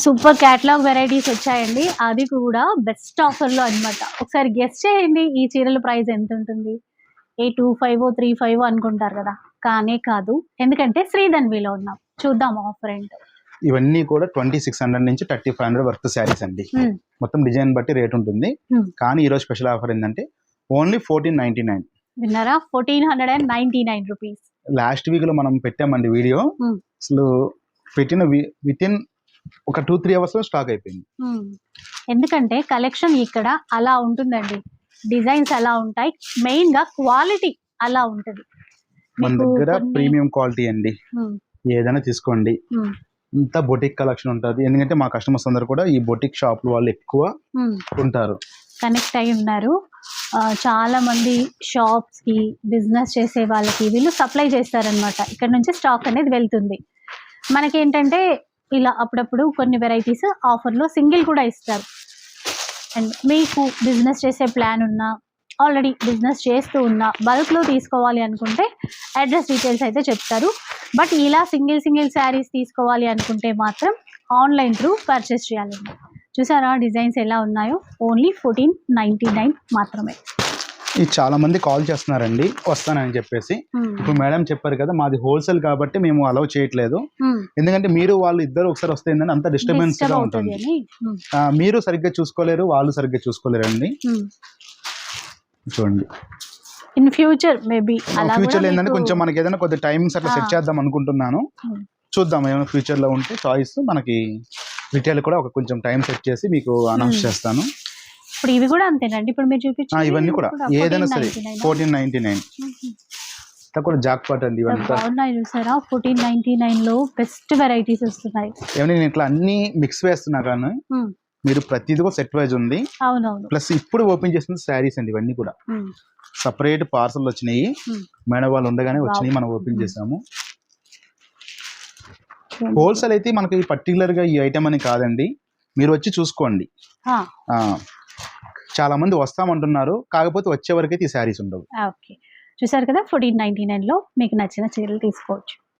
Super catalogue varieties వచ్చాయండి. అది కూడా బెస్ట్ ఆఫర్‌లో అన్నమాట. ఒకసారి గెస్ చేయండి ఈ చీరల ప్రైస్ ఎంతుంటుంది? ఏ 25 35 అనుకుంటారు కదా! కానే కాదు. ఎందుకంటే శ్రీధన్విలో ఉన్నాం. చూద్దాం ఆఫర్ ఏంటో. ఇవన్నీ కూడా 2600 నుంచి 3500 వరకు శారీస్ అండి. మొత్తం డిజైన్ బట్టి రేట్ ఉంటుంది. కానీ ఈరోజు స్పెషల్ ఆఫర్ ఏంటంటే ఓన్లీ 1499. విన్నారా? 1499 రూపీస్. లాస్ట్ వీక్ లో మనం పెట్టామండి వీడియో. అసలు పెట్టిన వితిన్ ఒక 2-3 అవర్స్ లో స్టాక్ అయిపోయింది. ఎందుకంటే కలెక్షన్ ఇక్కడ అలా ఉంటుందండి. డిజైన్స్ అలా ఉంటాయి. మెయిన్ గా క్వాలిటీ అలా ఉంటది. మన దగ్గర ప్రీమియం క్వాలిటీ అండి. ఏదైనా తీసుకోండి. ఇంత బొటిక్ కలెక్షన్ ఉంటుంది. ఎందుకంటే మా కస్టమర్స్ అందరు కూడా ఈ బొటిక్ షాప్ వాళ్ళు ఎక్కువ ఉంటారు, కనెక్ట్ అయి ఉన్నారు. చాలా మంది షాప్స్ కి బిజినెస్ చేసే వాళ్ళకి వీళ్ళు సప్లై చేస్తారనమాట. ఇక్కడ నుంచి స్టాక్ అనేది వెళ్తుంది. మనకేంటంటే ఇలా అప్పుడప్పుడు కొన్ని వెరైటీస్ ఆఫర్లో సింగిల్ కూడా ఇస్తారు. అండ్ మీకు బిజినెస్ చేసే ప్లాన్ ఉన్నా, ఆల్రెడీ బిజినెస్ చేస్తూ ఉన్నా, బల్క్లో తీసుకోవాలి అనుకుంటే అడ్రస్ డీటెయిల్స్ అయితే చెప్తారు. బట్ ఇలా సింగిల్ శారీస్ తీసుకోవాలి అనుకుంటే మాత్రం ఆన్లైన్ త్రూ పర్చేస్ చేయాలండి. చూసారా డిజైన్స్ ఎలా ఉన్నాయో? ఓన్లీ 1499 మాత్రమే. ఇది చాలా మంది కాల్ చేస్తున్నారండి వస్తానని చెప్పేసి. ఇప్పుడు మేడం చెప్పారు కదా, మాది హోల్సేల్ కాబట్టి మేము అలౌ చేయట్లేదు. ఎందుకంటే మీరు వాళ్ళు ఇద్దరు ఒకసారి వస్తే ఏంటంటే అంత డిస్టర్బెన్స్ గా ఉంటుంది. మీరు సరిగ్గా చూసుకోలేరు, వాళ్ళు సరిగ్గా చూసుకోలేరు అండి. చూడండి ఇన్ ఫ్యూచర్ మేబీ ఫ్యూచర్ ఏంటంటే కొంచెం మనకి ఏదైనా కొద్ది టైమింగ్స్ అట్లా సెట్ చేద్దాం అనుకుంటున్నాను. చూద్దాం ఏమైనా ఫ్యూచర్ లో ఉంటే చాయిస్ మనకి రిటైల్ కూడా ఒక కొంచెం టైం సెట్ చేసి మీకు అనౌన్స్ చేస్తాను. ఇప్పుడు ఇవి కూడా అంతేనండి. ఇప్పుడు మీరు చూపించారు ఇవన్నీ కూడా ఏదైనా సరే 1499. కూడా జాక్ పాట్ అండి. ఇవన్నీ చూసారా? 1499 లో బెస్ట్ వెరైటీస్ వస్తున్నాయి. ఏమన్నా నేను ఇట్లా అన్ని మిక్స్ వేస్తున్నా కానీ మీరు ప్రతిదీ కూడా సెట్ వైజ్ ఉంది. అవునవును. ప్లస్ ఇప్పుడు ఓపెన్ చేసిన శారీస్ అండి. ఇవన్నీ కూడా సపరేట్ పార్సల్ వచ్చినాయి. మేడం వాళ్ళు ఉండగానే వచ్చినాయి, మనం ఓపెన్ చేసాము. హోల్సేల్ అయితే మనకి పర్టికులర్ గా ఈ ఐటమ్ అని కాదండి, మీరు వచ్చి చూసుకోండి. చాలా మంది వస్తామంటున్నారు, కాకపోతే వచ్చే వరకు అయితే ఈ శారీస్ ఉండవు. చూసారు కదా, 1499 లో మీకు నచ్చిన చీరలు తీసుకోవచ్చు.